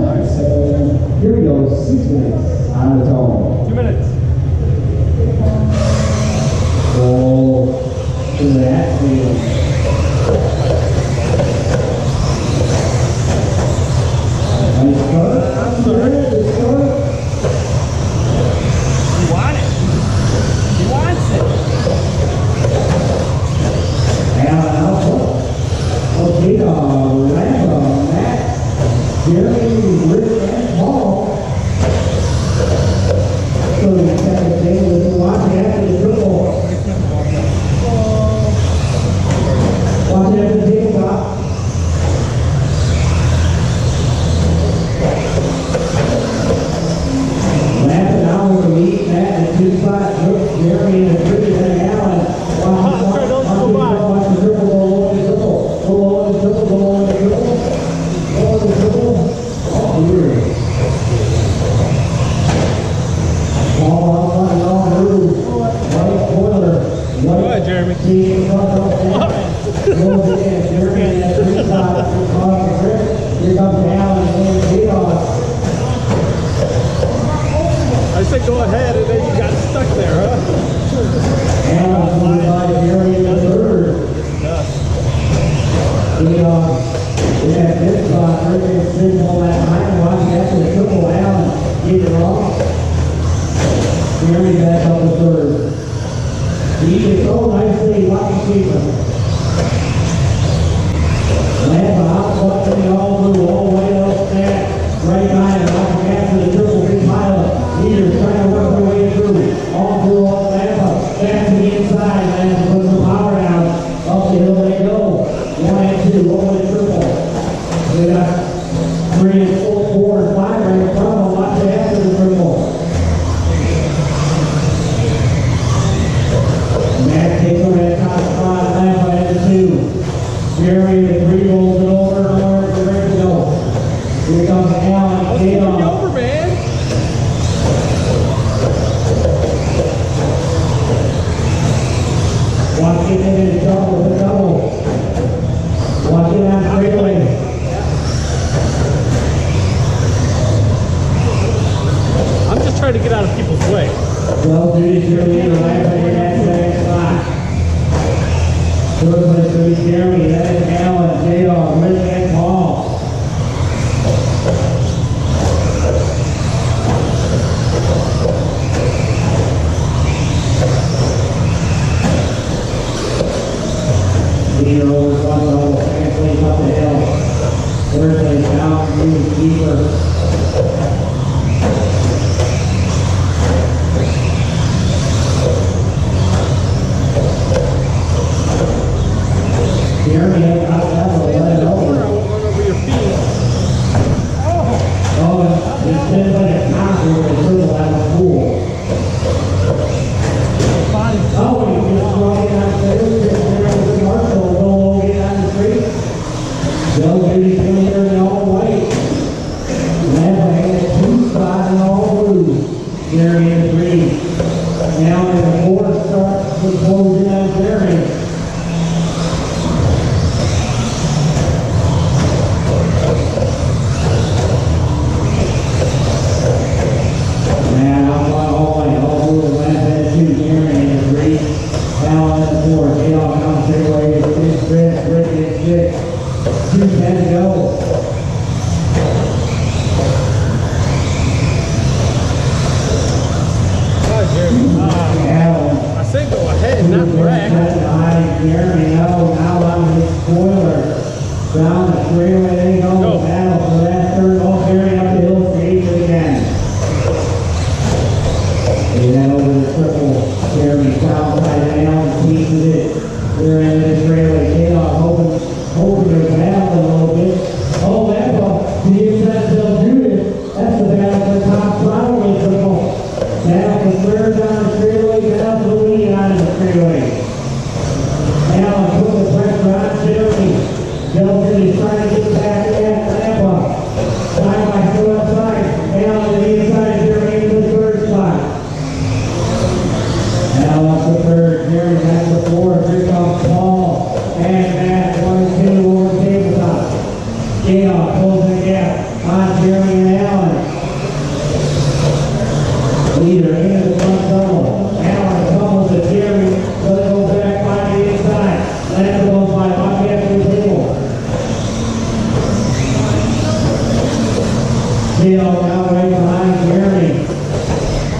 Alright, so here we go, 6 minutes on the tone. 2 minutes. Roll to that field. Nice cut. That's all right. Good cut. You want it. He wants it. And output. Okay, Lambo, Matt, Jerry, Rick, and Paul. So the second thing was watch after the triple. Watch after the big top. Last hour of the week, Matt and 2 spots, Jerry and the 3 and Allen. Watch the triple, go over the triple. Go over the triple, go over the triple. Go over the triple. Oh, here. Ball out front, long move. Right spoiler. Go ahead, Jeremy. Team front off that. Goes in. Jeremy has 3 spots. Here comes Allen and Pyott. I said go ahead, and then you got stuck there, huh? Allen followed by Jerry in the 3rd. We have this spot. Rick is sitting on that high watch after the triple. Allen get it wrong. Jerry back up the 3rd. He did so nicely, watch him keep him. Lamb out, up to the all blue, all the way up that. Right behind him, watching after the triple big pilot. Leaders trying to work their way through. All blue, all Lamb up. Back to the inside, Lamb put some power out. Up the hill they go. 1 and 2, over the triple. They got 3 and 4, 4 and 5 right in front of them, watching after the triple. Matt takes over that top spot, Lamb at the 2. Jerry, the 3 rolls it over, and over, they're ready to go. Here comes Allen, Pyott. Over, man. Watch it in the double, the double. Watch it on straightaway. I'm just trying to get out of people's way. Well, duty, Jeremy, in the left, and in that second spot. Third place will be Jeremy, that is Allen, Pyott, Rick, and Paul. Leader over front level, second place up the hill. Third place down, move deeper. Jeremy has got that one, let it over. Run over your feet. Oh, it's been like a concert with a triple out of the pool. Oh, you just walking downstairs, just there with the marshal, go get on the street. Bill Judy's in there in all white. Lamb has 2 spots in all blue. Jerry in the 3. Now in the 4th starts to close in on Jerry. Man, I'm on all white, all blue, Lamb has 2, Jerry in the 3. Allen in the 4, Pyott comes straightaway, it's Rick in 6. 2:10 to go. Hi, Jeremy. Allen. I said go ahead, not wreck. Jeremy, now on his spoiler. Down the straightaway they go. Battle for that 3rd. Oh, Jeremy up the hill, straight to the end. And then over the triple. Jeremy south side down, pieces it. They're in the straightaway. Pyott hoping to battle a little bit. Oh, that's the inside still Judith. That's the battle for the top throttle with triple. Battle for 3rd down the straightaway. Battle for the lead on the straightaway. Allen put the pressure on Jeremy. Delton is trying to get back in that Lamb. Side by 2 outside. Allen to the inside. Jeremy into the 3rd spot. Allen up the 3rd. Jeremy back to 4th. Here comes Paul. And Matt 1 and 2 over the tabletop. Pyott closing the gap on Jeremy J-Dog now right behind Jeremy.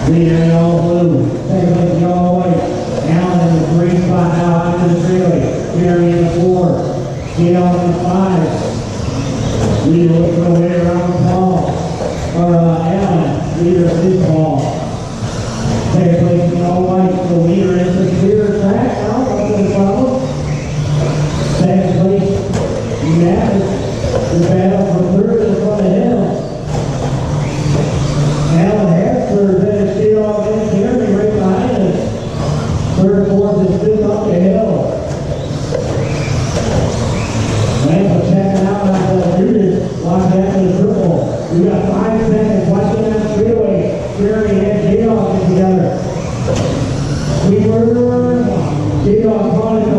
Leader in all blue. Second place yellow white. Allen in the green spot now out to the straightaway. Jeremy in the 4. J-Dog in the 5. Leader looking to way around Paul. Allen, leader of this ball. Second place in all white. The leader is the clear track now. Up to the problem. Second place, Matt. The battle for third in front of him. Allen Hester then is J-Dog and Jeremy right behind us. Third, fourth, and fifth up the hill. Lampa checking out on the Judas. Locked down the triple. We got 5 seconds watching that straightaway. Jeremy and J-Dog get together. We were J-Dog calling the